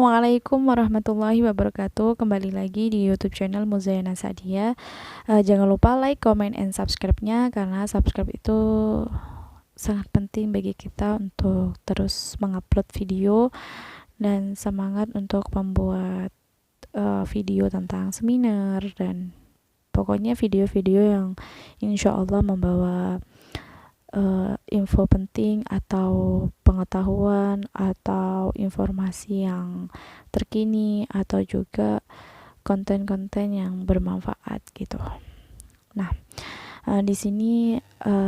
Assalamualaikum warahmatullahi wabarakatuh. Kembali lagi di YouTube channel Muzayana Sadia. Jangan lupa like, comment, and subscribe-nya karena subscribe itu sangat penting bagi kita untuk terus mengupload video dan semangat untuk membuat video tentang seminar dan pokoknya video-video yang insya Allah membawa info penting atau pengetahuan atau informasi yang terkini atau juga konten-konten yang bermanfaat gitu. Nah, di sini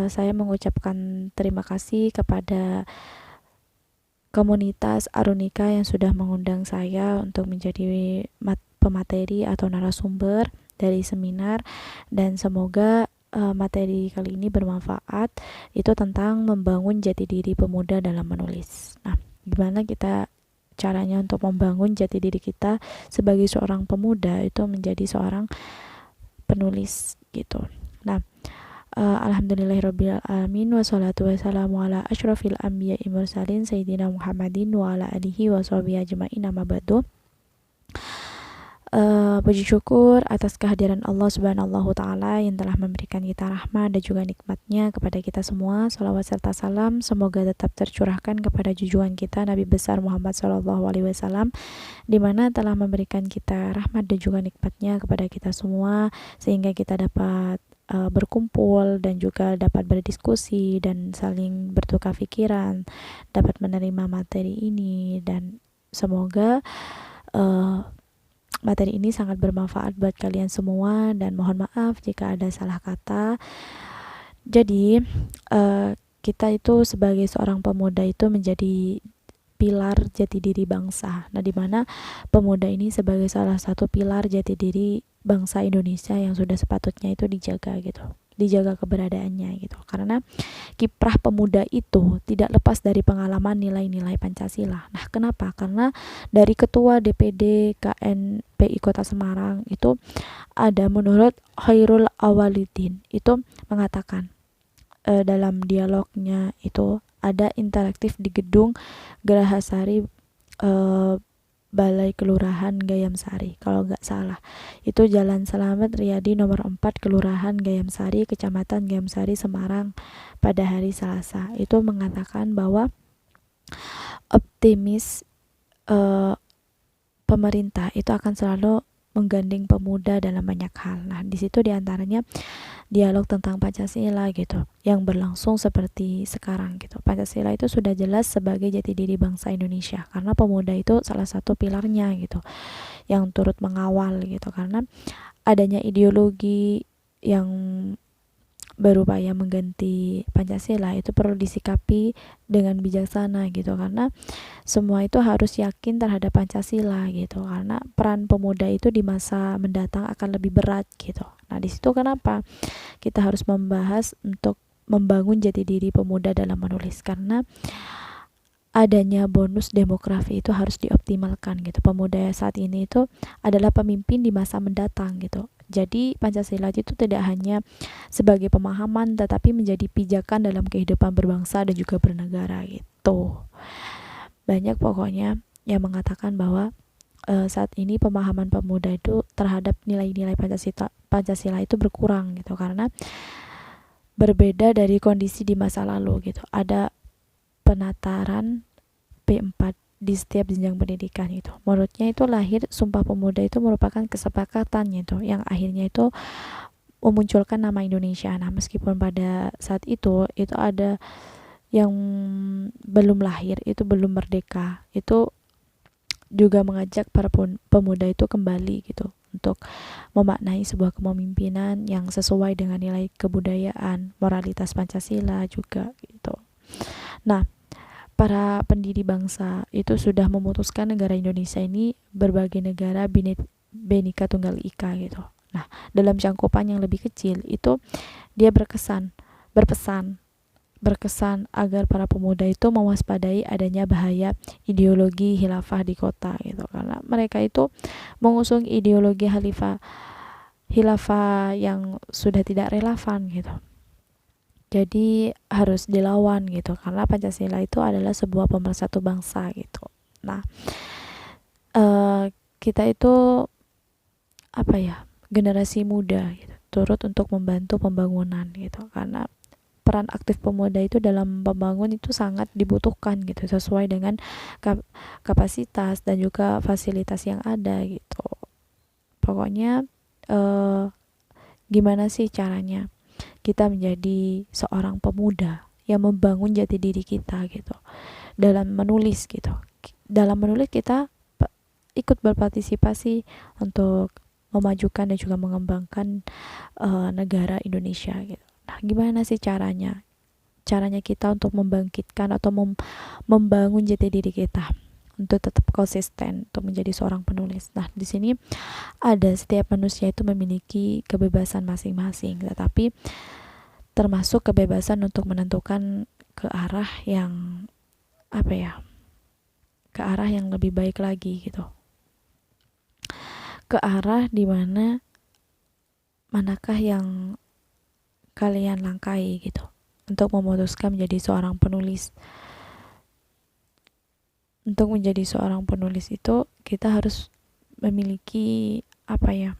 saya mengucapkan terima kasih kepada komunitas Arunika yang sudah mengundang saya untuk menjadi pemateri atau narasumber dari seminar, dan semoga materi kali ini bermanfaat. Itu tentang membangun jati diri pemuda dalam menulis. Nah, gimana kita caranya untuk membangun jati diri kita sebagai seorang pemuda itu menjadi seorang penulis gitu. Nah, alhamdulillahirabbil alamin wassalatu wassalamu ala asyrafil anbiya'i mursalin sayyidina Muhammadin wa ala alihi washabihi ajmain, amma ba'du. Puji syukur atas kehadiran Allah Subhanahu Ta'ala yang telah memberikan kita rahmat dan juga nikmatnya kepada kita semua. Salawat serta salam semoga tetap tercurahkan kepada junjungan kita Nabi besar Muhammad SAW, di mana telah memberikan kita rahmat dan juga nikmatnya kepada kita semua, sehingga kita dapat berkumpul dan juga dapat berdiskusi dan saling bertukar pikiran, dapat menerima materi ini, dan semoga materi ini sangat bermanfaat buat kalian semua, dan mohon maaf jika ada salah kata. Jadi kita itu sebagai seorang pemuda itu menjadi pilar jati diri bangsa. Nah, di mana pemuda ini sebagai salah satu pilar jati diri bangsa Indonesia yang sudah sepatutnya itu dijaga gitu, dijaga keberadaannya gitu. Karena kiprah pemuda itu tidak lepas dari pengalaman nilai-nilai Pancasila. Nah, kenapa? Karena dari Ketua DPD KNPI Kota Semarang itu ada, menurut Khairul Awalidin itu mengatakan dalam dialognya itu ada interaktif di gedung Gerahasari Balai Kelurahan Gayam Sari, kalau nggak salah itu Jalan Selamat Riyadi nomor 4 Kelurahan Gayam Sari, Kecamatan Gayam Sari, Semarang, pada hari Selasa. Itu mengatakan bahwa optimis pemerintah itu akan selalu menggandeng pemuda dalam banyak hal. Nah, di situ diantaranya dialog tentang Pancasila gitu, yang berlangsung seperti sekarang gitu. Pancasila itu sudah jelas sebagai jati diri bangsa Indonesia, karena pemuda itu salah satu pilarnya gitu, yang turut mengawal gitu, karena adanya ideologi yang berupaya mengganti Pancasila itu perlu disikapi dengan bijaksana gitu, karena semua itu harus yakin terhadap Pancasila gitu, karena peran pemuda itu di masa mendatang akan lebih berat gitu. Nah, di situ kenapa kita harus membahas untuk membangun jati diri pemuda dalam menulis, karena adanya bonus demografi itu harus dioptimalkan gitu. Pemuda saat ini itu adalah pemimpin di masa mendatang gitu. Jadi Pancasila itu tidak hanya sebagai pemahaman, tetapi menjadi pijakan dalam kehidupan berbangsa dan juga bernegara gitu. Banyak pokoknya yang mengatakan bahwa saat ini pemahaman pemuda itu terhadap nilai-nilai Pancasila itu berkurang gitu, karena berbeda dari kondisi di masa lalu gitu. Ada penataran P4 di setiap jenjang pendidikan itu. Menurutnya itu lahir Sumpah Pemuda itu merupakan kesepakatan gitu, yang akhirnya itu memunculkan nama Indonesia. Nah, meskipun pada saat itu ada yang belum lahir, itu belum merdeka, itu juga mengajak para pemuda itu kembali gitu, untuk memaknai sebuah kepemimpinan yang sesuai dengan nilai kebudayaan, moralitas Pancasila juga gitu. Nah, para pendiri bangsa itu sudah memutuskan negara Indonesia ini berbagai negara Bhinneka Tunggal Ika gitu. Nah, dalam cangkupan yang lebih kecil itu dia berpesan agar para pemuda itu mewaspadai adanya bahaya ideologi khilafah di kota gitu, karena mereka itu mengusung ideologi khilafah yang sudah tidak relevan gitu. Jadi harus dilawan gitu, karena Pancasila itu adalah sebuah pemersatu bangsa gitu. Nah, kita itu apa ya, generasi muda gitu, turut untuk membantu pembangunan gitu, karena peran aktif pemuda itu dalam pembangun itu sangat dibutuhkan gitu, sesuai dengan kapasitas dan juga fasilitas yang ada gitu. Pokoknya gimana sih caranya kita menjadi seorang pemuda yang membangun jati diri kita gitu dalam menulis gitu. Dalam menulis kita ikut berpartisipasi untuk memajukan dan juga mengembangkan negara Indonesia gitu. Nah, gimana sih caranya? Caranya kita untuk membangkitkan atau membangun jati diri kita untuk tetap konsisten untuk menjadi seorang penulis. Nah, di sini ada, setiap manusia itu memiliki kebebasan masing-masing, tetapi termasuk kebebasan untuk menentukan ke arah yang apa ya, ke arah yang lebih baik lagi gitu, ke arah dimana manakah yang kalian langkahi gitu untuk memutuskan menjadi seorang penulis. Untuk menjadi seorang penulis itu kita harus memiliki apa ya,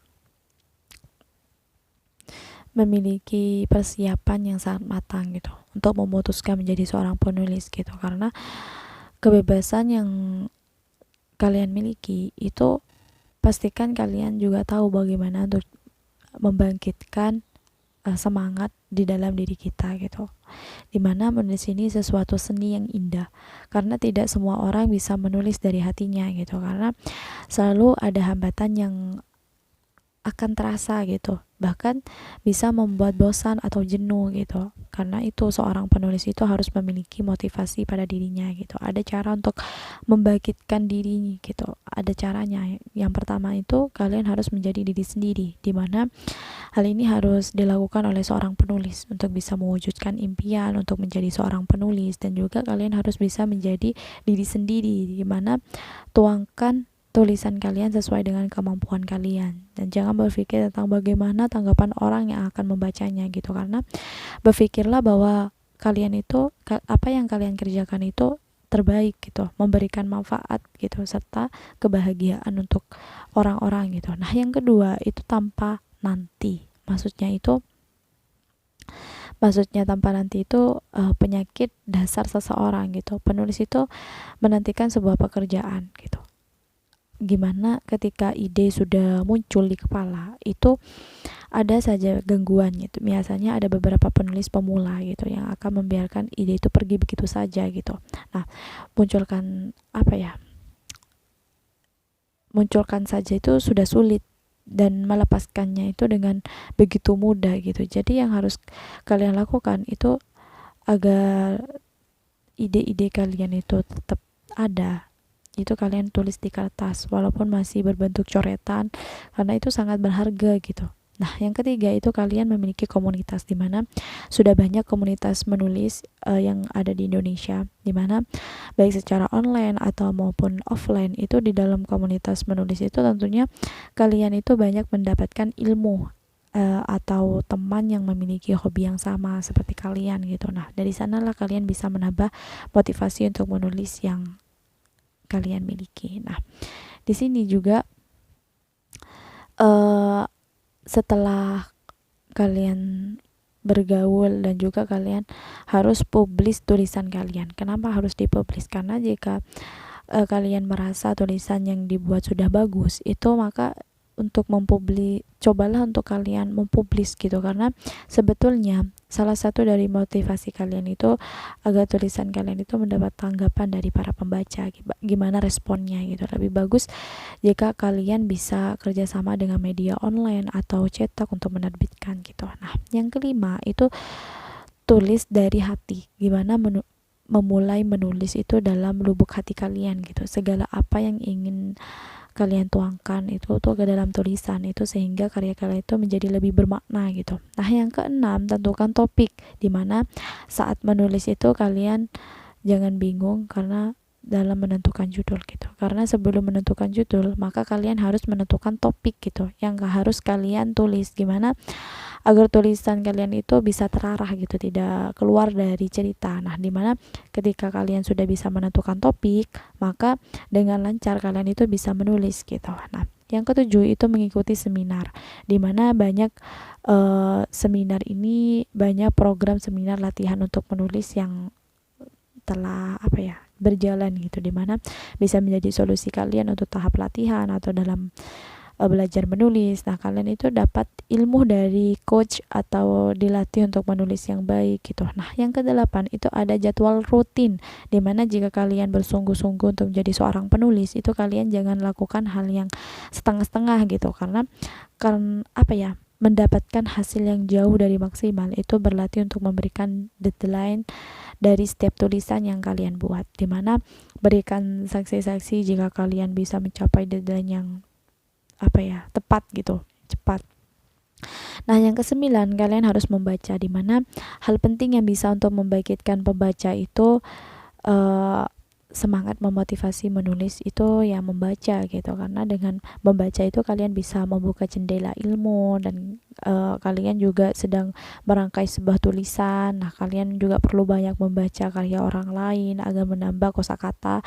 memiliki persiapan yang sangat matang gitu untuk memutuskan menjadi seorang penulis gitu, karena kebebasan yang kalian miliki itu pastikan kalian juga tahu bagaimana untuk membangkitkan semangat di dalam diri kita gitu, dimana menulis ini sesuatu seni yang indah, karena tidak semua orang bisa menulis dari hatinya gitu, karena selalu ada hambatan yang akan terasa gitu, bahkan bisa membuat bosan atau jenuh gitu. Karena itu seorang penulis itu harus memiliki motivasi pada dirinya gitu. Ada cara untuk membangkitkan diri gitu, ada caranya. Yang pertama itu kalian harus menjadi diri sendiri, dimana hal ini harus dilakukan oleh seorang penulis untuk bisa mewujudkan impian untuk menjadi seorang penulis. Dan juga kalian harus bisa menjadi diri sendiri, dimana tuangkan tulisan kalian sesuai dengan kemampuan kalian, dan jangan berpikir tentang bagaimana tanggapan orang yang akan membacanya gitu, karena berpikirlah bahwa kalian itu, apa yang kalian kerjakan itu terbaik gitu, memberikan manfaat gitu, serta kebahagiaan untuk orang-orang gitu. Nah, yang kedua itu tanpa nanti, maksudnya tanpa nanti itu penyakit dasar seseorang gitu. Penulis itu menantikan sebuah pekerjaan gitu, gimana ketika ide sudah muncul di kepala itu ada saja gangguan gitu. Biasanya ada beberapa penulis pemula gitu yang akan membiarkan ide itu pergi begitu saja gitu. Nah, munculkan saja itu sudah sulit, dan melepaskannya itu dengan begitu mudah gitu. Jadi yang harus kalian lakukan itu agar ide-ide kalian itu tetap ada, itu kalian tulis di kertas walaupun masih berbentuk coretan, karena itu sangat berharga gitu. Nah, yang ketiga itu kalian memiliki komunitas, di mana sudah banyak komunitas menulis yang ada di Indonesia, di mana baik secara online atau maupun offline, itu di dalam komunitas menulis itu tentunya kalian itu banyak mendapatkan ilmu atau teman yang memiliki hobi yang sama seperti kalian gitu. Nah, dari sanalah kalian bisa menambah motivasi untuk menulis yang kalian miliki. Nah, di sini juga setelah kalian bergaul dan juga kalian harus publish tulisan kalian. Kenapa harus dipublish? Karena jika kalian merasa tulisan yang dibuat sudah bagus, itu maka untuk cobalah untuk kalian mempublish gitu, karena sebetulnya salah satu dari motivasi kalian itu agar tulisan kalian itu mendapat tanggapan dari para pembaca, gimana responnya gitu. Lebih bagus jika kalian bisa kerjasama dengan media online atau cetak untuk menerbitkan gitu. Nah, yang kelima itu tulis dari hati, gimana memulai menulis itu dalam lubuk hati kalian gitu. Segala apa yang ingin kalian tuangkan itu tuh ke dalam tulisan itu, sehingga karya kalian itu menjadi lebih bermakna gitu. Nah, yang keenam, tentukan topik, dimana saat menulis itu kalian jangan bingung, karena dalam menentukan judul gitu. Karena sebelum menentukan judul, maka kalian harus menentukan topik gitu yang harus kalian tulis, gimana agar tulisan kalian itu bisa terarah gitu, tidak keluar dari cerita. Nah, dimana ketika kalian sudah bisa menentukan topik, maka dengan lancar kalian itu bisa menulis gitu. Nah, yang ketujuh itu mengikuti seminar, dimana banyak seminar ini, banyak program seminar latihan untuk menulis yang telah berjalan gitu, dimana bisa menjadi solusi kalian untuk tahap latihan atau dalam belajar menulis. Nah, kalian itu dapat ilmu dari coach atau dilatih untuk menulis yang baik gitu. Nah, yang kedelapan itu ada jadwal rutin, dimana jika kalian bersungguh-sungguh untuk menjadi seorang penulis, itu kalian jangan lakukan hal yang setengah-setengah gitu, karena mendapatkan hasil yang jauh dari maksimal itu berlatih untuk memberikan deadline dari setiap tulisan yang kalian buat, dimana berikan saksi-saksi jika kalian bisa mencapai deadline yang tepat gitu, cepat. Nah, yang kesembilan, kalian harus membaca, dimana hal penting yang bisa untuk membangkitkan pembaca itu semangat memotivasi menulis itu ya membaca gitu, karena dengan membaca itu kalian bisa membuka jendela ilmu, dan kalian juga sedang merangkai sebuah tulisan. Nah, kalian juga perlu banyak membaca karya orang lain agar menambah kosakata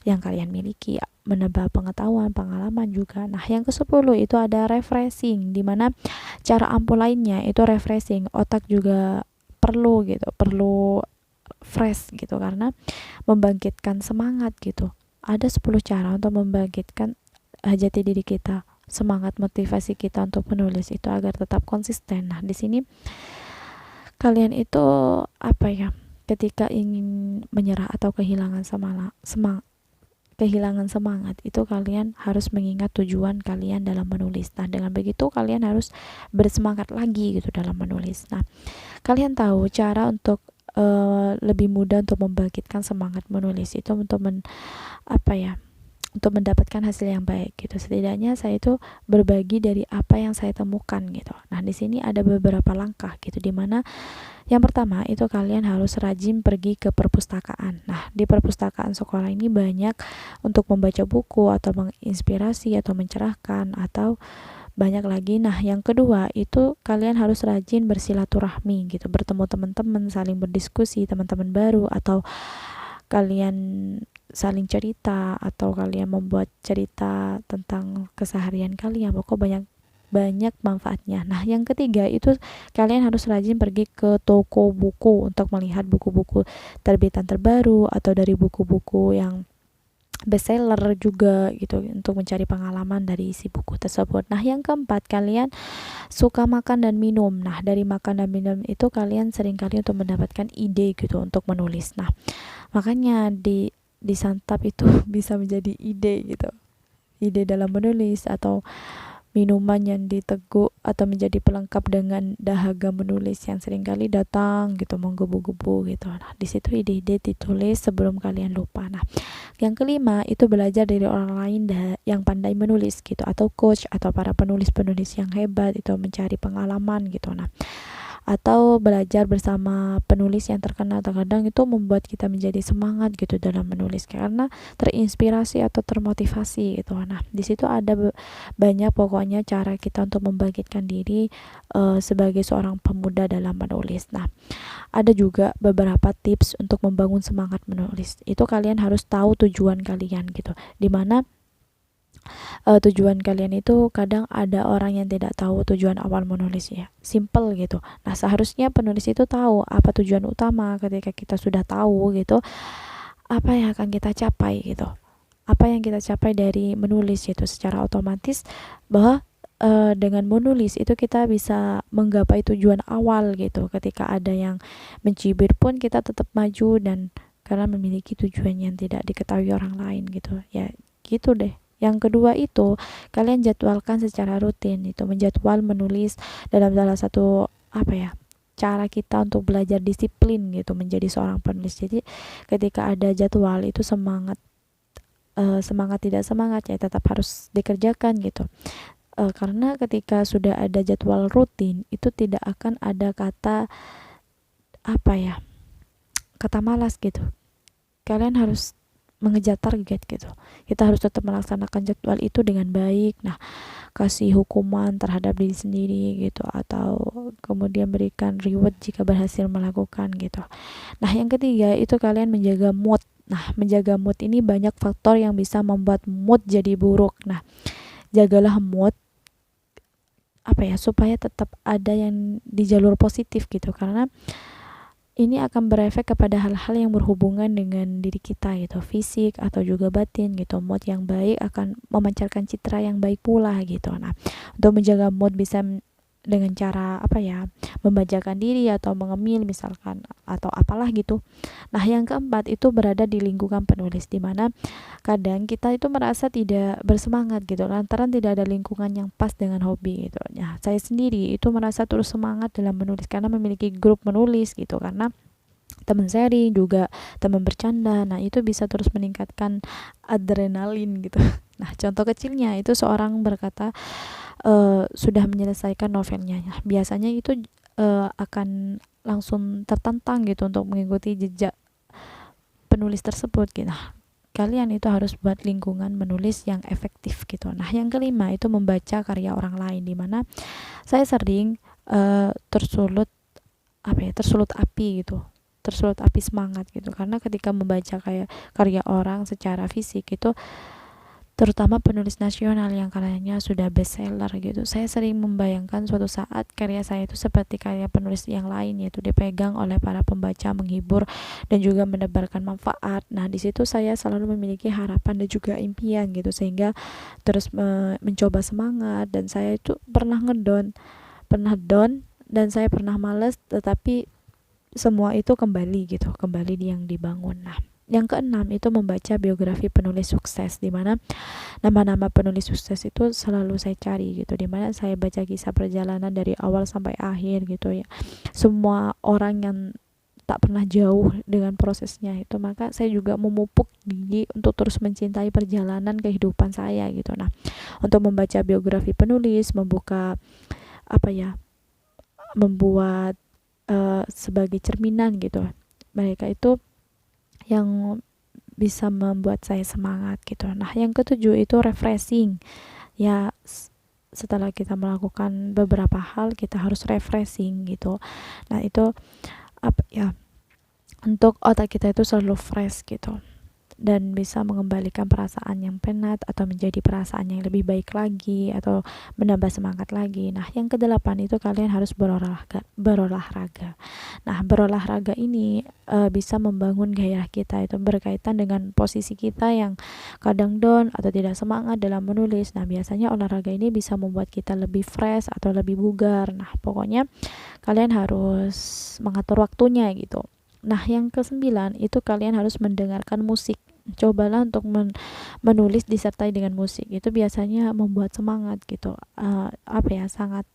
yang kalian miliki, menambah pengetahuan, pengalaman juga. Nah, yang ke-10 itu ada refreshing, dimana cara ampuh lainnya itu refreshing. Otak juga perlu fresh gitu, karena membangkitkan semangat gitu. Ada 10 cara untuk membangkitkan jati diri kita, semangat motivasi kita untuk menulis itu agar tetap konsisten. Nah, di sini kalian itu ketika ingin menyerah atau kehilangan semangat itu, kalian harus mengingat tujuan kalian dalam menulis. Nah, dengan begitu kalian harus bersemangat lagi gitu dalam menulis. Nah, kalian tahu cara untuk lebih mudah untuk membangkitkan semangat menulis itu untuk untuk mendapatkan hasil yang baik gitu. Setidaknya saya itu berbagi dari apa yang saya temukan gitu. Nah, di sini ada beberapa langkah gitu, dimana yang pertama itu kalian harus rajin pergi ke perpustakaan. Nah, di perpustakaan sekolah ini banyak untuk membaca buku atau menginspirasi atau mencerahkan atau banyak lagi. Nah, yang kedua itu kalian harus rajin bersilaturahmi gitu, bertemu teman-teman, saling berdiskusi, teman-teman baru, atau kalian saling cerita, atau kalian membuat cerita tentang keseharian kalian. Pokoknya banyak manfaatnya. Nah, yang ketiga itu kalian harus rajin pergi ke toko buku untuk melihat buku-buku terbitan terbaru atau dari buku-buku yang bestseller juga gitu, untuk mencari pengalaman dari isi buku tersebut. Nah, yang keempat, kalian suka makan dan minum. Nah, dari makan dan minum itu kalian seringkali untuk mendapatkan ide gitu untuk menulis. Nah, makanya disantap itu bisa menjadi ide gitu, ide dalam menulis, atau minuman yang diteguk atau menjadi pelengkap dengan dahaga menulis yang seringkali datang gitu, menggebu-gebu gitu. Nah, di situ ide-ide ditulis sebelum kalian lupa. Nah, yang kelima itu belajar dari orang lain yang pandai menulis gitu, atau coach atau para penulis-penulis yang hebat itu, mencari pengalaman gitu. Nah, atau belajar bersama penulis yang terkenal, terkadang itu membuat kita menjadi semangat gitu dalam menulis, karena terinspirasi atau termotivasi gitu. Nah, di situ ada banyak pokoknya cara kita untuk membangkitkan diri sebagai seorang pemuda dalam menulis. Nah, ada juga beberapa tips untuk membangun semangat menulis. Itu kalian harus tahu tujuan kalian gitu, dimana tujuan kalian itu kadang ada orang yang tidak tahu tujuan awal menulis ya, simple gitu. Nah, seharusnya penulis itu tahu apa tujuan utama. Ketika kita sudah tahu gitu, apa yang akan kita capai gitu, apa yang kita capai dari menulis itu, secara otomatis bahwa dengan menulis itu kita bisa menggapai tujuan awal gitu. Ketika ada yang mencibir pun kita tetap maju, dan karena memiliki tujuan yang tidak diketahui orang lain gitu ya, gitu deh. Yang kedua itu kalian jadwalkan secara rutin, itu menjadwal menulis dalam salah satu cara kita untuk belajar disiplin gitu menjadi seorang penulis. Jadi ketika ada jadwal itu semangat tidak semangat ya tetap harus dikerjakan gitu. Karena ketika sudah ada jadwal rutin itu tidak akan ada kata kata malas gitu. Kalian harus mengejar target gitu. Kita harus tetap melaksanakan jadwal itu dengan baik. Nah, kasih hukuman terhadap diri sendiri gitu, atau kemudian berikan reward jika berhasil melakukan gitu. Nah, yang ketiga itu kalian menjaga mood. Nah, menjaga mood ini banyak faktor yang bisa membuat mood jadi buruk. Nah, jagalah mood supaya tetap ada yang di jalur positif gitu, karena ini akan berefek kepada hal-hal yang berhubungan dengan diri kita gitu, fisik atau juga batin gitu. Mood yang baik akan memancarkan citra yang baik pula gitu. Nah, untuk menjaga mood bisa dengan cara membajakan diri atau mengemil misalkan, atau apalah gitu. Nah, yang keempat itu berada di lingkungan penulis, di mana kadang kita itu merasa tidak bersemangat gitu lantaran tidak ada lingkungan yang pas dengan hobi gitu. Nah, saya sendiri itu merasa terus semangat dalam menulis karena memiliki grup menulis gitu, karena teman sharing juga, teman bercanda. Nah, itu bisa terus meningkatkan adrenalin gitu. Nah, contoh kecilnya itu seorang berkata sudah menyelesaikan novelnya. Nah, biasanya itu akan langsung tertantang gitu untuk mengikuti jejak penulis tersebut gitu. Nah, kalian itu harus buat lingkungan menulis yang efektif gitu. Nah, yang kelima itu membaca karya orang lain, di mana saya sering tersulut api gitu, tersulut api semangat gitu, karena ketika membaca kayak karya orang secara fisik itu, terutama penulis nasional yang karyanya sudah bestseller gitu, saya sering membayangkan suatu saat karya saya itu seperti karya penulis yang lain, yaitu dipegang oleh para pembaca, menghibur dan juga menebarkan manfaat. Nah, di situ saya selalu memiliki harapan dan juga impian gitu, sehingga terus mencoba semangat. Dan saya itu pernah down dan saya pernah malas, tetapi semua itu kembali yang dibangun. Nah, yang keenam itu membaca biografi penulis sukses, di mana nama-nama penulis sukses itu selalu saya cari gitu, di mana saya baca kisah perjalanan dari awal sampai akhir gitu ya. Semua orang yang tak pernah jauh dengan prosesnya itu, maka saya juga memupuk diri untuk terus mencintai perjalanan kehidupan saya gitu. Nah, untuk membaca biografi penulis membuat sebagai cerminan gitu. Mereka itu yang bisa membuat saya semangat gitu. Nah, yang ketujuh itu refreshing. Ya, setelah kita melakukan beberapa hal, kita harus refreshing gitu. Nah, itu untuk otak kita itu selalu fresh gitu, dan bisa mengembalikan perasaan yang penat atau menjadi perasaan yang lebih baik lagi, atau menambah semangat lagi. Nah, yang kedelapan itu kalian harus berolahraga. Nah, berolahraga ini bisa membangun gairah kita, itu berkaitan dengan posisi kita yang kadang down atau tidak semangat dalam menulis. Nah, biasanya olahraga ini bisa membuat kita lebih fresh atau lebih bugar. Nah, pokoknya kalian harus mengatur waktunya gitu. Nah, yang kesembilan itu kalian harus mendengarkan musik. Cobalah untuk menulis disertai dengan musik, itu biasanya membuat semangat gitu. Sangat,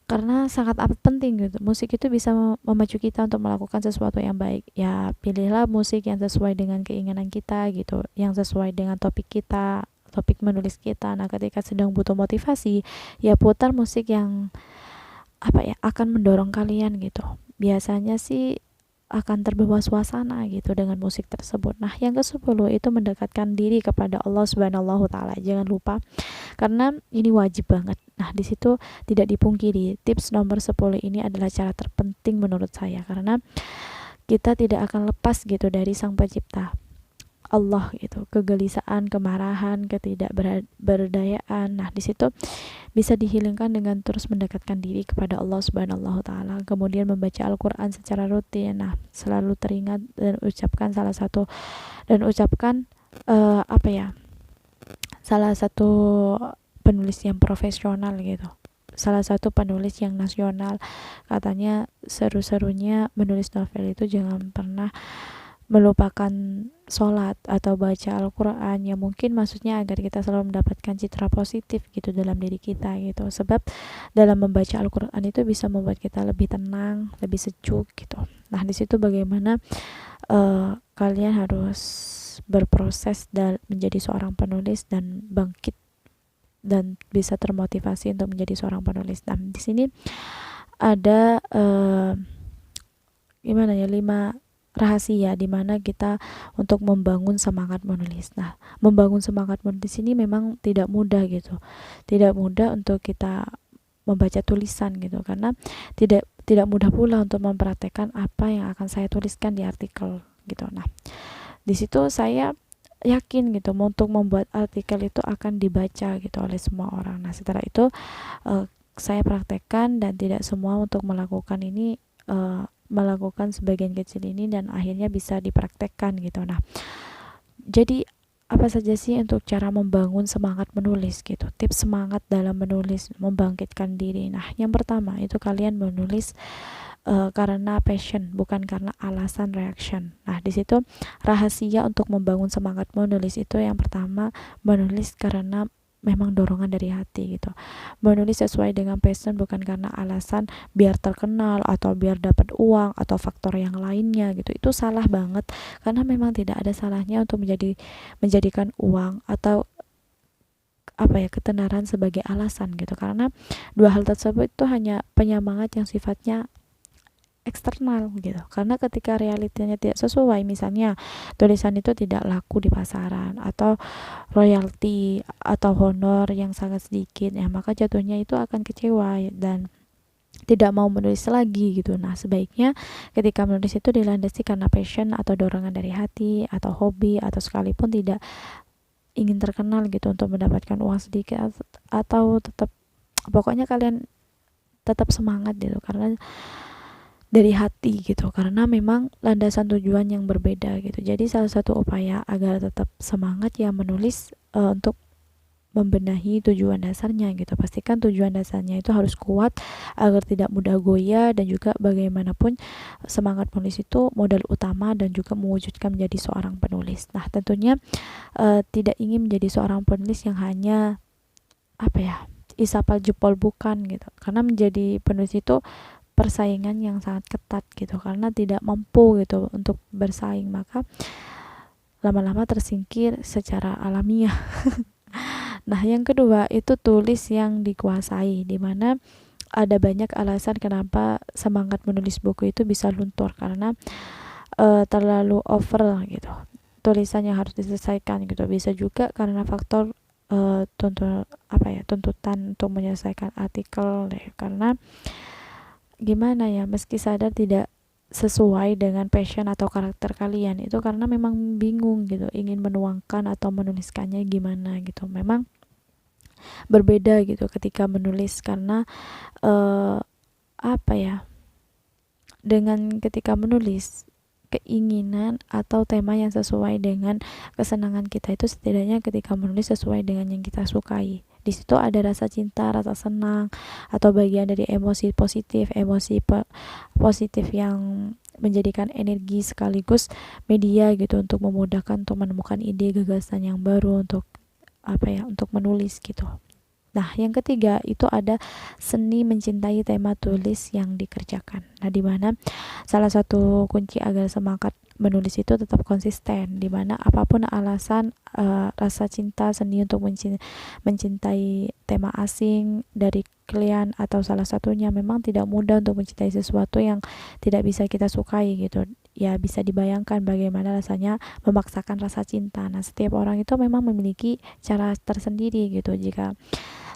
karena sangat penting gitu. Musik itu bisa memacu kita untuk melakukan sesuatu yang baik. Ya, pilihlah musik yang sesuai dengan keinginan kita gitu, yang sesuai dengan topik kita, topik menulis kita. Nah, ketika sedang butuh motivasi, ya putar musik yang akan mendorong kalian gitu. Biasanya sih akan terbawa suasana gitu dengan musik tersebut. Nah, yang ke-10 itu mendekatkan diri kepada Allah Subhanahu wa taala. Jangan lupa, karena ini wajib banget. Nah, di situ tidak dipungkiri, tips nomor 10 ini adalah cara terpenting menurut saya, karena kita tidak akan lepas gitu dari Sang Pencipta Allah gitu. Kegelisahan, kemarahan, ketidakberdayaan. Nah, di situ bisa dihilangkan dengan terus mendekatkan diri kepada Allah Subhanahu wa taala. Kemudian membaca Al-Qur'an secara rutin. Nah, selalu teringat dan ucapkan salah satu penulis yang profesional gitu. Salah satu penulis yang nasional, katanya seru-serunya menulis novel itu jangan pernah melupakan sholat atau baca Al-Quran, ya mungkin maksudnya agar kita selalu mendapatkan citra positif gitu dalam diri kita gitu. Sebab dalam membaca Al-Quran itu bisa membuat kita lebih tenang, lebih sejuk gitu. Nah, di situ bagaimana kalian harus berproses dan menjadi seorang penulis dan bangkit dan bisa termotivasi untuk menjadi seorang penulis. Nah, di sini ada 5 rahasia di mana kita untuk membangun semangat menulis. Nah, membangun semangat menulis ini memang tidak mudah gitu. Tidak mudah untuk kita membaca tulisan gitu, karena tidak mudah pula untuk mempraktekkan apa yang akan saya tuliskan di artikel gitu. Nah, di situ saya yakin gitu untuk membuat artikel itu akan dibaca gitu oleh semua orang. Nah, setelah itu saya praktekkan dan tidak semua untuk melakukan ini melakukan sebagian kecil ini dan akhirnya bisa dipraktekkan gitu. Nah, jadi apa saja sih untuk cara membangun semangat menulis gitu, tips semangat dalam menulis, membangkitkan diri. Nah, yang pertama itu kalian menulis karena passion, bukan karena alasan reaction. Nah, di situ rahasia untuk membangun semangat menulis itu yang pertama, menulis karena memang dorongan dari hati gitu. Menulis sesuai dengan passion, bukan karena alasan biar terkenal atau biar dapat uang atau faktor yang lainnya gitu. Itu salah banget, karena memang tidak ada salahnya untuk menjadikan uang atau ketenaran sebagai alasan gitu, karena dua hal tersebut itu hanya penyemangat yang sifatnya eksternal gitu. Karena ketika realitanya tidak sesuai, misalnya tulisan itu tidak laku di pasaran atau royalti atau honor yang sangat sedikit, ya maka jatuhnya itu akan kecewa dan tidak mau menulis lagi gitu. Nah, sebaiknya ketika menulis itu dilandasi karena passion atau dorongan dari hati atau hobi, atau sekalipun tidak ingin terkenal gitu untuk mendapatkan uang sedikit, atau tetap pokoknya kalian tetap semangat gitu karena dari hati gitu, karena memang landasan tujuan yang berbeda gitu. Jadi salah satu upaya agar tetap semangat ya menulis untuk membenahi tujuan dasarnya gitu. Pastikan tujuan dasarnya itu harus kuat agar tidak mudah goyah, dan juga bagaimanapun semangat menulis itu modal utama dan juga mewujudkan menjadi seorang penulis. Nah, tentunya tidak ingin menjadi seorang penulis yang hanya isapal jempol, bukan gitu. Karena menjadi penulis itu persaingan yang sangat ketat gitu, karena tidak mampu gitu untuk bersaing, maka lama-lama tersingkir secara alamiah. Nah, yang kedua itu tulis yang dikuasai, dimana ada banyak alasan kenapa semangat menulis buku itu bisa luntur, karena terlalu over gitu tulisan yang harus diselesaikan gitu. Bisa juga karena faktor tuntutan untuk menyelesaikan artikel deh, karena gimana ya, meski sadar tidak sesuai dengan passion atau karakter kalian, itu karena memang bingung gitu ingin menuangkan atau menuliskannya gimana gitu. Memang berbeda gitu ketika menulis, karena dengan ketika menulis keinginan atau tema yang sesuai dengan kesenangan kita, itu setidaknya ketika menulis sesuai dengan yang kita sukai. Di situ ada rasa cinta, rasa senang, atau bagian dari emosi positif yang menjadikan energi sekaligus media gitu untuk memudahkan untuk menemukan ide gagasan yang baru untuk menulis gitu. Nah, yang ketiga itu ada seni mencintai tema tulis yang dikerjakan. Nah, di mana salah satu kunci agar semangat menulis itu tetap konsisten, di mana apapun alasan rasa cinta seni untuk mencintai tema asing dari klien atau salah satunya, memang tidak mudah untuk mencintai sesuatu yang tidak bisa kita sukai gitu. Ya, bisa dibayangkan bagaimana rasanya memaksakan rasa cinta. Nah, setiap orang itu memang memiliki cara tersendiri gitu. Jika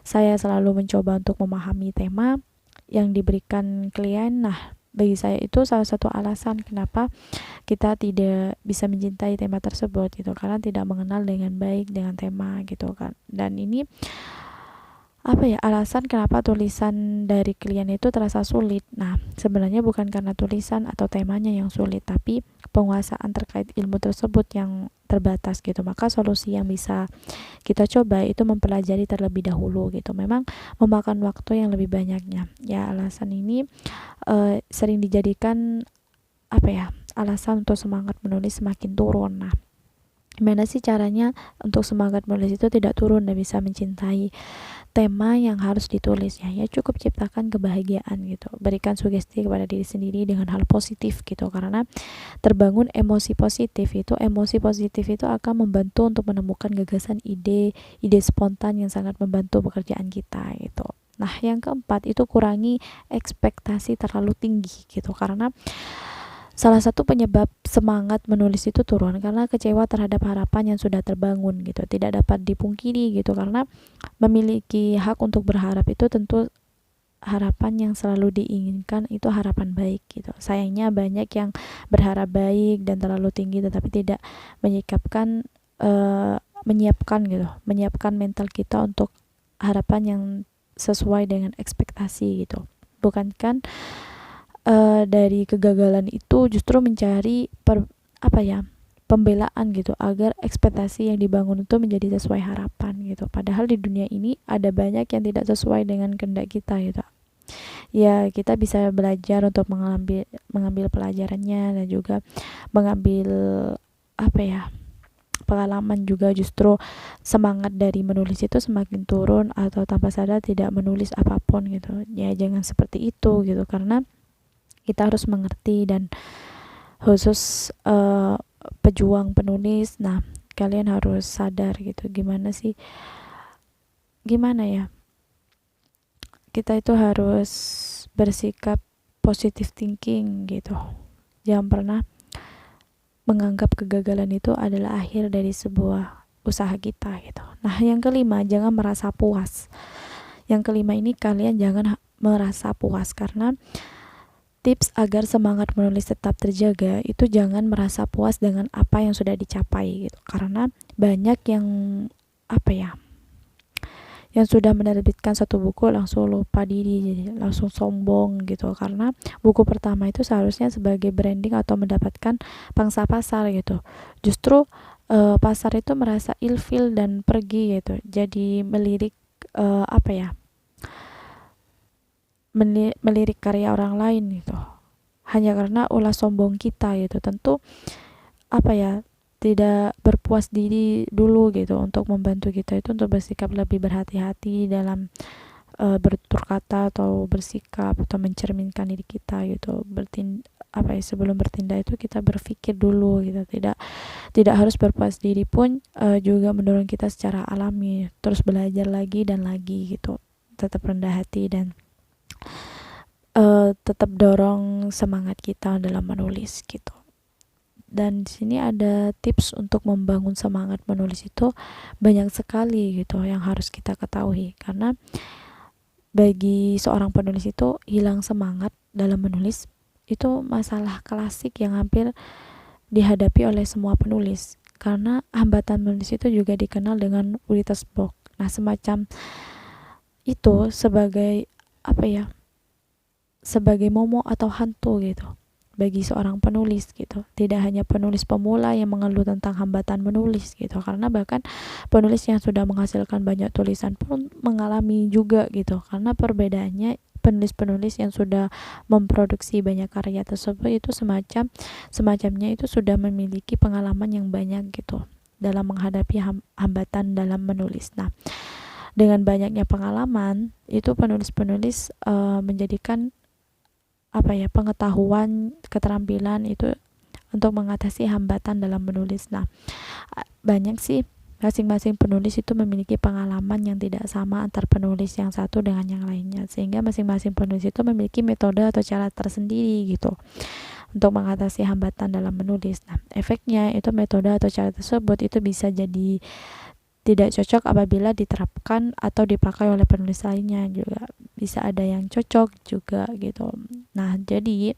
saya selalu mencoba untuk memahami tema yang diberikan klien, nah bagi saya itu salah satu alasan kenapa kita tidak bisa mencintai tema tersebut gitu, karena tidak mengenal dengan baik dengan tema gitu kan. Dan ini alasan kenapa tulisan dari klien itu terasa sulit. Nah, sebenarnya bukan karena tulisan atau temanya yang sulit, tapi penguasaan terkait ilmu tersebut yang terbatas gitu. Maka solusi yang bisa kita coba itu mempelajari terlebih dahulu gitu. Memang memakan waktu yang lebih banyaknya. Ya, alasan ini sering dijadikan alasan untuk semangat menulis semakin turun. Nah, gimana sih caranya untuk semangat menulis itu tidak turun dan bisa mencintai tema yang harus ditulis? Ya cukup ciptakan kebahagiaan gitu, berikan sugesti kepada diri sendiri dengan hal positif gitu, karena terbangun emosi positif itu akan membantu untuk menemukan gagasan ide spontan yang sangat membantu pekerjaan kita gitu. Nah, yang keempat itu kurangi ekspektasi terlalu tinggi gitu, karena salah satu penyebab semangat menulis itu turun karena kecewa terhadap harapan yang sudah terbangun gitu. Tidak dapat dipungkiri gitu, karena memiliki hak untuk berharap itu tentu harapan yang selalu diinginkan itu harapan baik gitu. Sayangnya banyak yang berharap baik dan terlalu tinggi tetapi tidak menyikapkan menyiapkan mental kita untuk harapan yang sesuai dengan ekspektasi gitu. Bukan dari kegagalan itu justru mencari pembelaan gitu agar ekspektasi yang dibangun itu menjadi sesuai harapan gitu. Padahal di dunia ini ada banyak yang tidak sesuai dengan kehendak kita gitu. Ya, kita bisa belajar untuk mengambil pelajarannya dan juga mengambil pengalaman juga. Justru semangat dari menulis itu semakin turun atau tanpa sadar tidak menulis apapun gitu. Ya, jangan seperti itu gitu, karena kita harus mengerti dan khusus pejuang penulis. Nah, kalian harus sadar gitu gimana ya kita itu harus bersikap positive thinking gitu. Jangan pernah menganggap kegagalan itu adalah akhir dari sebuah usaha kita gitu. Nah, yang kelima, jangan merasa puas. Yang kelima ini, kalian jangan merasa puas, karena tips agar semangat menulis tetap terjaga itu jangan merasa puas dengan apa yang sudah dicapai gitu. Karena banyak yang sudah menerbitkan satu buku langsung lupa diri, jadi langsung sombong gitu, karena buku pertama itu seharusnya sebagai branding atau mendapatkan pangsa pasar gitu. Justru pasar itu merasa ilfil dan pergi gitu, jadi melirik melirik karya orang lain gitu hanya karena ulah sombong kita gitu. Tentu tidak berpuas diri dulu gitu untuk membantu kita itu untuk bersikap lebih berhati-hati dalam bertutur kata atau bersikap atau mencerminkan diri kita gitu. Sebelum bertindak itu kita berpikir dulu gitu. Tidak harus berpuas diri pun juga mendorong kita secara alami terus belajar lagi dan lagi gitu. Tetap rendah hati dan tetap dorong semangat kita dalam menulis gitu. Dan di sini ada tips untuk membangun semangat menulis itu banyak sekali gitu yang harus kita ketahui, karena bagi seorang penulis itu hilang semangat dalam menulis itu masalah klasik yang hampir dihadapi oleh semua penulis, karena hambatan menulis itu juga dikenal dengan writer's block. Nah, semacam itu sebagai sebagai momok atau hantu gitu bagi seorang penulis gitu. Tidak hanya penulis pemula yang mengeluh tentang hambatan menulis gitu, karena bahkan penulis yang sudah menghasilkan banyak tulisan pun mengalami juga gitu. Karena perbedaannya, penulis-penulis yang sudah memproduksi banyak karya tersebut itu semacamnya itu sudah memiliki pengalaman yang banyak gitu dalam menghadapi hambatan dalam menulis. Nah, dengan banyaknya pengalaman itu penulis-penulis menjadikan pengetahuan, keterampilan itu untuk mengatasi hambatan dalam menulis. Nah, banyak sih masing-masing penulis itu memiliki pengalaman yang tidak sama antar penulis yang satu dengan yang lainnya, sehingga masing-masing penulis itu memiliki metode atau cara tersendiri gitu untuk mengatasi hambatan dalam menulis. Nah, efeknya itu metode atau cara tersebut itu bisa jadi tidak cocok apabila diterapkan atau dipakai oleh penulis lainnya, juga bisa ada yang cocok juga gitu. Nah, jadi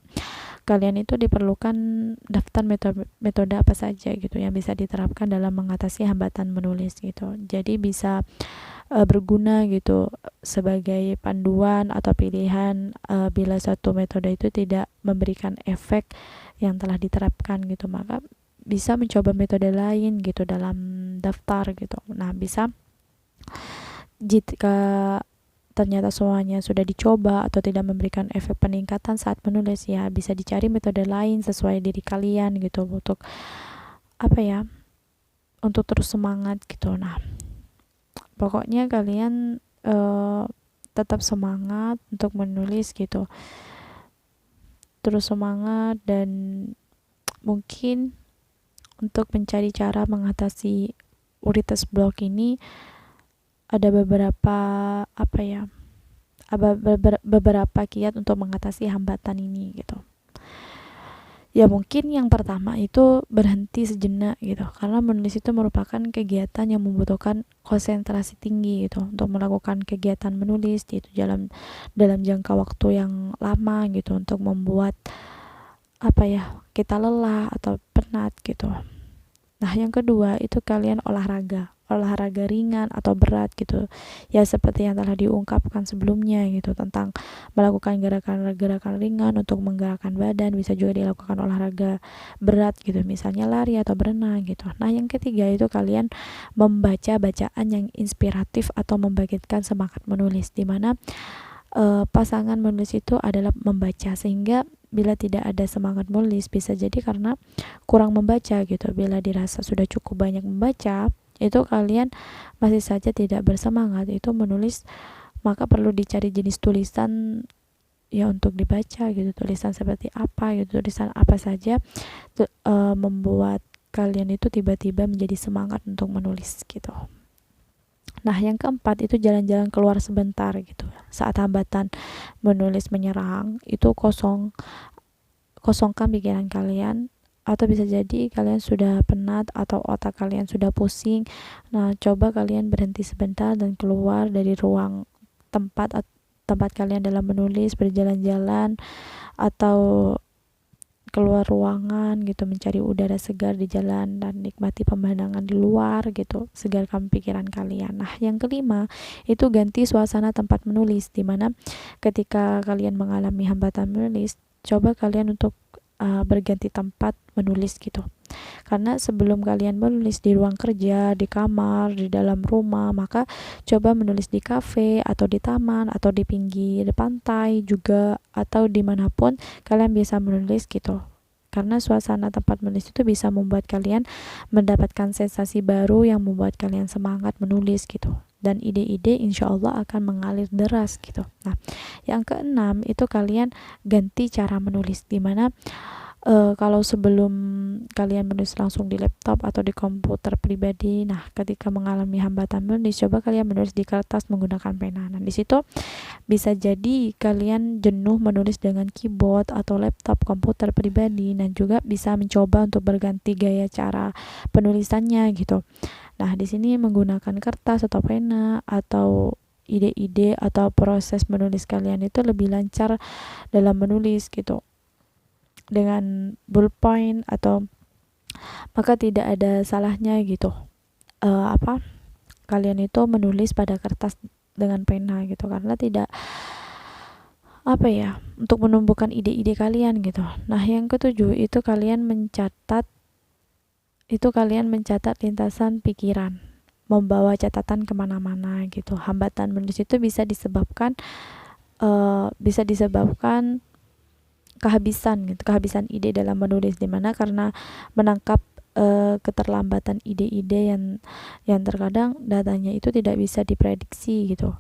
kalian itu diperlukan daftar metode apa saja gitu yang bisa diterapkan dalam mengatasi hambatan menulis gitu. Jadi bisa berguna gitu sebagai panduan atau pilihan bila satu metode itu tidak memberikan efek yang telah diterapkan gitu, maka bisa mencoba metode lain gitu dalam daftar gitu. Nah, bisa jika ternyata semuanya sudah dicoba atau tidak memberikan efek peningkatan saat menulis, ya bisa dicari metode lain sesuai diri kalian gitu untuk untuk terus semangat gitu. Nah, pokoknya kalian tetap semangat untuk menulis gitu, terus semangat. Dan mungkin untuk mencari cara mengatasi writer's block ini ada beberapa kiat untuk mengatasi hambatan ini gitu. Ya mungkin yang pertama itu berhenti sejenak gitu, karena menulis itu merupakan kegiatan yang membutuhkan konsentrasi tinggi gitu. Untuk melakukan kegiatan menulis itu dalam jangka waktu yang lama gitu, untuk membuat kita lelah atau penat gitu. Nah, yang kedua itu kalian olahraga ringan atau berat gitu. Ya seperti yang telah diungkapkan sebelumnya gitu, tentang melakukan gerakan-gerakan ringan untuk menggerakkan badan, bisa juga dilakukan olahraga berat gitu, misalnya lari atau berenang gitu. Nah, yang ketiga itu kalian membaca bacaan yang inspiratif atau membangkitkan semangat menulis, di mana pasangan menulis itu adalah membaca, sehingga bila tidak ada semangat menulis bisa jadi karena kurang membaca gitu. Bila dirasa sudah cukup banyak membaca, itu kalian masih saja tidak bersemangat itu menulis, maka perlu dicari jenis tulisan ya untuk dibaca gitu. Tulisan seperti apa gitu, tulisan apa saja membuat kalian itu tiba-tiba menjadi semangat untuk menulis gitu. Nah, yang keempat itu jalan-jalan keluar sebentar gitu. Saat hambatan menulis menyerang, itu kosongkan pikiran kalian, atau bisa jadi kalian sudah penat atau otak kalian sudah pusing. Nah, coba kalian berhenti sebentar dan keluar dari ruang tempat kalian dalam menulis, berjalan-jalan atau keluar ruangan gitu, mencari udara segar di jalan dan nikmati pemandangan di luar gitu, segarkan pikiran kalian. Nah, yang kelima itu ganti suasana tempat menulis, dimana ketika kalian mengalami hambatan menulis, coba kalian untuk berganti tempat menulis gitu. Karena sebelum kalian menulis di ruang kerja, di kamar, di dalam rumah, maka coba menulis di kafe atau di taman atau di pinggir pantai juga, atau dimanapun kalian bisa menulis gitu. Karena suasana tempat menulis itu bisa membuat kalian mendapatkan sensasi baru yang membuat kalian semangat menulis gitu, dan ide-ide insya Allah akan mengalir deras gitu. Nah, yang keenam itu kalian ganti cara menulis, dimana kalau sebelum kalian menulis langsung di laptop atau di komputer pribadi, nah ketika mengalami hambatan menulis, coba kalian menulis di kertas menggunakan pena. Nah, di situ bisa jadi kalian jenuh menulis dengan keyboard atau laptop komputer pribadi, dan juga bisa mencoba untuk berganti gaya cara penulisannya gitu. Nah, di sini menggunakan kertas atau pena, atau ide-ide atau proses menulis kalian itu lebih lancar dalam menulis gitu, dengan ballpoint, atau maka tidak ada salahnya gitu kalian itu menulis pada kertas dengan pena gitu, karena tidak untuk menumbuhkan ide-ide kalian gitu. Nah, yang ketujuh itu kalian mencatat lintasan pikiran, membawa catatan kemana-mana gitu. Hambatan menulis itu bisa disebabkan kehabisan ide dalam menulis, dimana karena menangkap keterlambatan ide-ide yang terkadang datanya itu tidak bisa diprediksi gitu.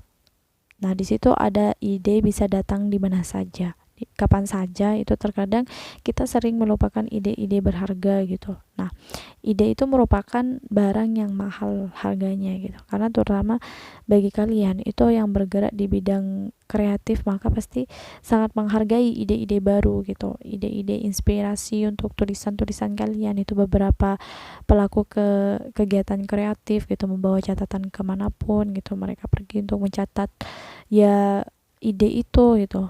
Nah, di situ ada ide bisa datang di mana saja, kapan saja, itu terkadang kita sering melupakan ide-ide berharga gitu. Nah, ide itu merupakan barang yang mahal harganya gitu, karena terutama bagi kalian itu yang bergerak di bidang kreatif, maka pasti sangat menghargai ide-ide baru gitu, ide-ide inspirasi untuk tulisan-tulisan kalian. Itu beberapa pelaku kegiatan kreatif gitu, membawa catatan kemanapun gitu, mereka pergi untuk mencatat ya ide itu gitu.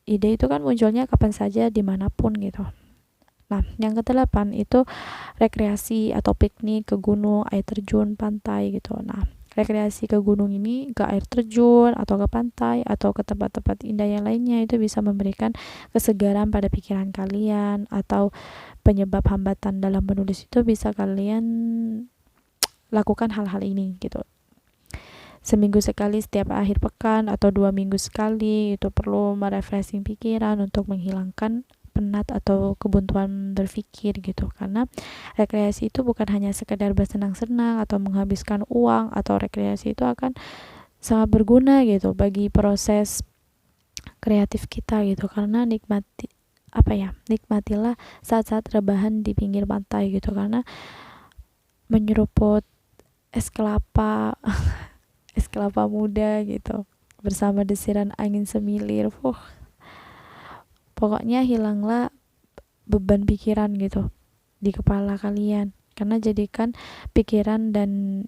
Ide itu kan munculnya kapan saja, dimanapun gitu. Nah, yang kedelapan itu rekreasi atau piknik ke gunung, air terjun, pantai gitu. Nah, rekreasi ke gunung ini, ke air terjun atau ke pantai atau ke tempat-tempat indah yang lainnya, itu bisa memberikan kesegaran pada pikiran kalian, atau penyebab hambatan dalam menulis itu bisa kalian lakukan hal-hal ini gitu. Seminggu sekali setiap akhir pekan atau 2 minggu sekali itu perlu merefreshing pikiran untuk menghilangkan penat atau kebuntuan berpikir gitu. Karena rekreasi itu bukan hanya sekedar bersenang-senang atau menghabiskan uang, atau rekreasi itu akan sangat berguna gitu bagi proses kreatif kita gitu. Karena nikmatilah saat-saat rebahan di pinggir pantai gitu, karena menyeruput es kelapa es kelapa muda gitu bersama desiran angin semilir. Pokoknya hilanglah beban pikiran gitu di kepala kalian, karena jadikan pikiran dan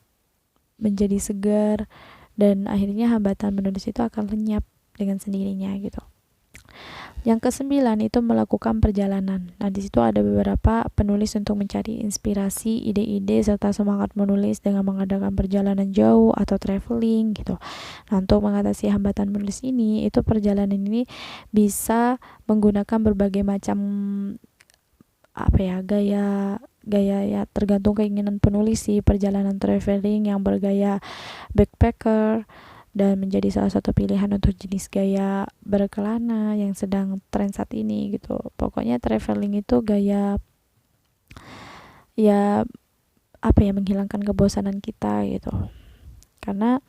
menjadi segar, dan akhirnya hambatan menulis itu akan lenyap dengan sendirinya gitu. Yang kesembilan itu melakukan perjalanan. Nah, di situ ada beberapa penulis untuk mencari inspirasi, ide-ide serta semangat menulis dengan mengadakan perjalanan jauh atau traveling gitu. Nah, untuk mengatasi hambatan menulis ini, itu perjalanan ini bisa menggunakan berbagai macam gaya ya, tergantung keinginan penulis sih. Perjalanan traveling yang bergaya backpacker dan menjadi salah satu pilihan untuk jenis gaya berkelana yang sedang tren saat ini gitu. Pokoknya traveling itu gaya ya menghilangkan kebosanan kita gitu. Karena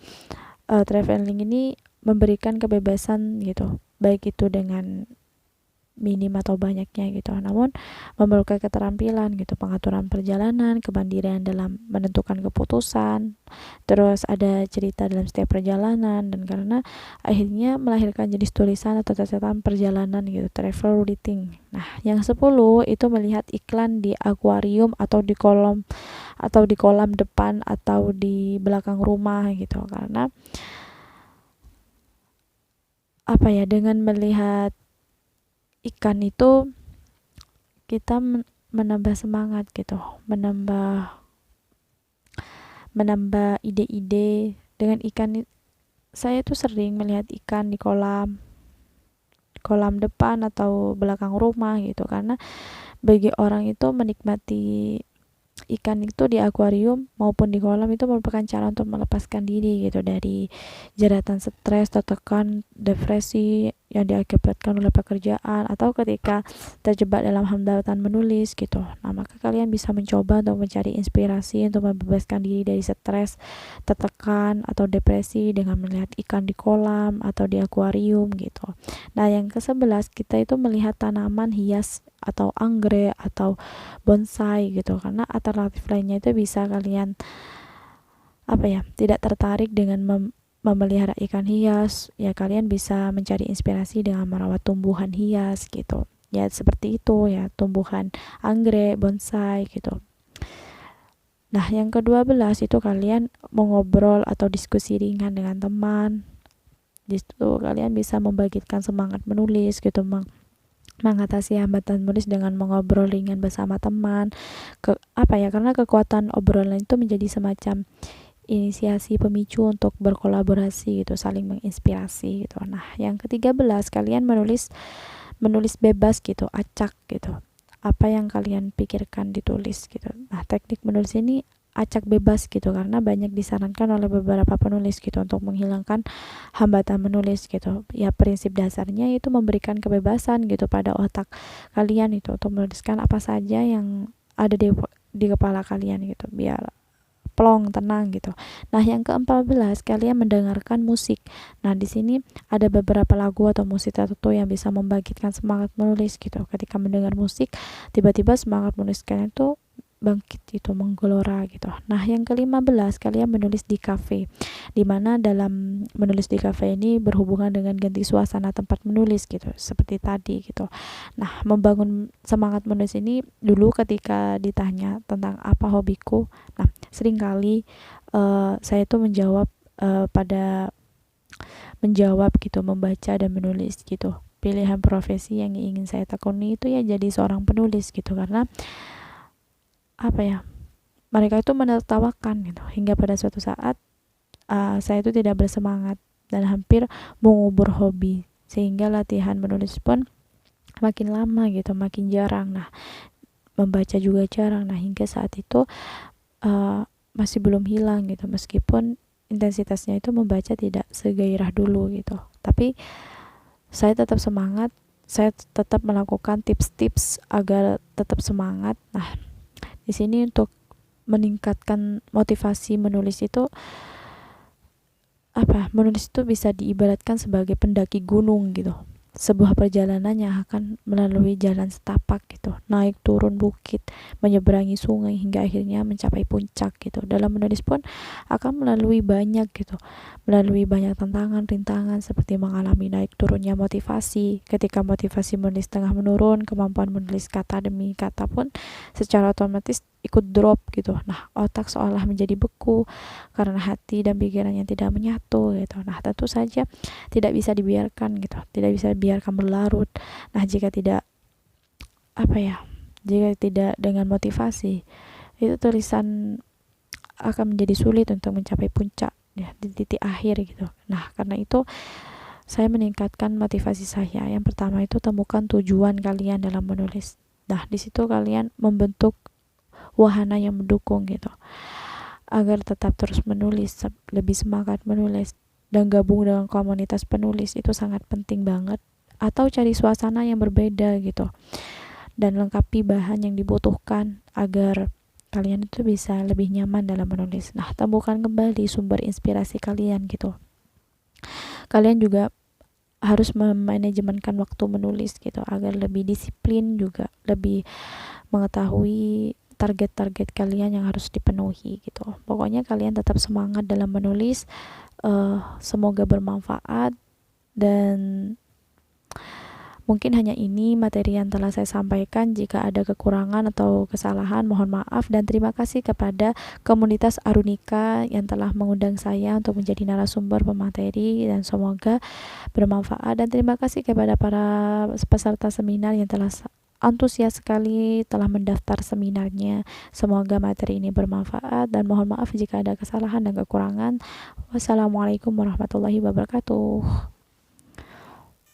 traveling ini memberikan kebebasan gitu, baik itu dengan minim atau banyaknya gitu, namun memerlukan keterampilan gitu, pengaturan perjalanan, kemandirian dalam menentukan keputusan, terus ada cerita dalam setiap perjalanan, dan karena akhirnya melahirkan jenis tulisan atau catatan perjalanan gitu, travel writing. Nah, yang 10 itu melihat iklan di akuarium atau di kolam depan atau di belakang rumah gitu, karena dengan melihat ikan itu kita menambah semangat gitu, menambah ide-ide dengan ikan. Saya tuh sering melihat ikan di kolam depan atau belakang rumah gitu, karena bagi orang itu menikmati ikan itu di akuarium maupun di kolam itu merupakan cara untuk melepaskan diri gitu dari jeratan stres, tertekan, depresi yang diakibatkan oleh pekerjaan atau ketika terjebak dalam hambatan menulis gitu. Nah, maka kalian bisa mencoba untuk mencari inspirasi untuk membebaskan diri dari stres, tertekan atau depresi dengan melihat ikan di kolam atau di akuarium gitu. Nah, yang ke-11 kita itu melihat tanaman hias atau anggrek atau bonsai gitu, karena alternatif lainnya itu bisa kalian tidak tertarik dengan memelihara ikan hias, ya kalian bisa mencari inspirasi dengan merawat tumbuhan hias gitu ya, seperti itu ya, tumbuhan anggrek, bonsai gitu. Nah, yang ke-12 itu kalian mengobrol atau diskusi ringan dengan teman. Di situ kalian bisa membangkitkan semangat menulis gitu, mengatasi hambatan menulis dengan mengobrol ringan bersama teman. Karena kekuatan obrolan itu menjadi semacam inisiasi pemicu untuk berkolaborasi gitu, saling menginspirasi gitu. Nah, yang ke-13 kalian menulis bebas gitu, acak gitu. Apa yang kalian pikirkan ditulis gitu. Nah, teknik menulis ini acak bebas gitu, karena banyak disarankan oleh beberapa penulis gitu untuk menghilangkan hambatan menulis gitu. Ya, prinsip dasarnya itu memberikan kebebasan gitu pada otak kalian itu untuk menuliskan apa saja yang ada di kepala kalian gitu, biar plong, tenang gitu. Nah, yang ke-14 kalian mendengarkan musik. Nah, di sini ada beberapa lagu atau musik tertentu yang bisa membangkitkan semangat menulis gitu. Ketika mendengar musik, tiba-tiba semangat menulis kalian itu bangkit gitu, menggelora gitu. Nah, yang ke-15 kalian menulis di kafe, dimana dalam menulis di kafe ini berhubungan dengan ganti suasana tempat menulis gitu, seperti tadi gitu. Nah, membangun semangat menulis ini dulu ketika ditanya tentang apa hobiku. Nah, seringkali saya tuh menjawab gitu, membaca dan menulis gitu. Pilihan profesi yang ingin saya tekuni itu ya jadi seorang penulis gitu, karena mereka itu menertawakan gitu, hingga pada suatu saat saya itu tidak bersemangat dan hampir mengubur hobi, sehingga latihan menulis pun makin lama gitu, makin jarang. Nah, membaca juga jarang. Nah, hingga saat itu masih belum hilang gitu, meskipun intensitasnya itu membaca tidak segairah dulu gitu, tapi saya tetap semangat, saya tetap melakukan tips-tips agar tetap semangat. Nah, di sini untuk meningkatkan motivasi menulis itu menulis itu bisa diibaratkan sebagai pendaki gunung gitu. sebuah perjalanan yang akan melalui jalan setapak gitu, naik turun bukit, menyeberangi sungai hingga akhirnya mencapai puncak gitu. Dalam menulis pun akan melalui banyak gitu, melalui banyak tantangan, rintangan seperti mengalami naik turunnya motivasi. Ketika motivasi menulis tengah menurun, kemampuan menulis kata demi kata pun secara otomatis ikut drop gitu. Nah, otak seolah menjadi beku karena hati dan pikirannya tidak menyatu gitu. Nah, tentu saja tidak bisa dibiarkan gitu, tidak bisa dibiarkan berlarut. Nah, apa ya jika tidak dengan motivasi, itu tulisan akan menjadi sulit untuk mencapai puncak ya, di titik akhir gitu. Nah, karena itu saya meningkatkan motivasi saya. Yang pertama itu temukan tujuan kalian dalam menulis. Nah, di situ kalian membentuk wahana yang mendukung gitu, agar tetap terus menulis, lebih semangat menulis, dan gabung dengan komunitas penulis itu sangat penting banget. Atau cari suasana yang berbeda gitu, dan lengkapi bahan yang dibutuhkan agar kalian itu bisa lebih nyaman dalam menulis. Nah, temukan kembali sumber inspirasi kalian gitu. Kalian juga harus memanajemenkan waktu menulis gitu, agar lebih disiplin, juga lebih mengetahui target-target kalian yang harus dipenuhi gitu. Pokoknya kalian tetap semangat dalam menulis. Semoga bermanfaat, dan mungkin hanya ini materi yang telah saya sampaikan. Jika ada kekurangan atau kesalahan, mohon maaf, dan terima kasih kepada komunitas Arunika yang telah mengundang saya untuk menjadi narasumber pemateri, dan semoga bermanfaat. Dan terima kasih kepada para peserta seminar yang telah antusias sekali telah mendaftar seminarnya. Semoga materi ini bermanfaat, dan mohon maaf jika ada kesalahan dan kekurangan. Wassalamualaikum warahmatullahi wabarakatuh.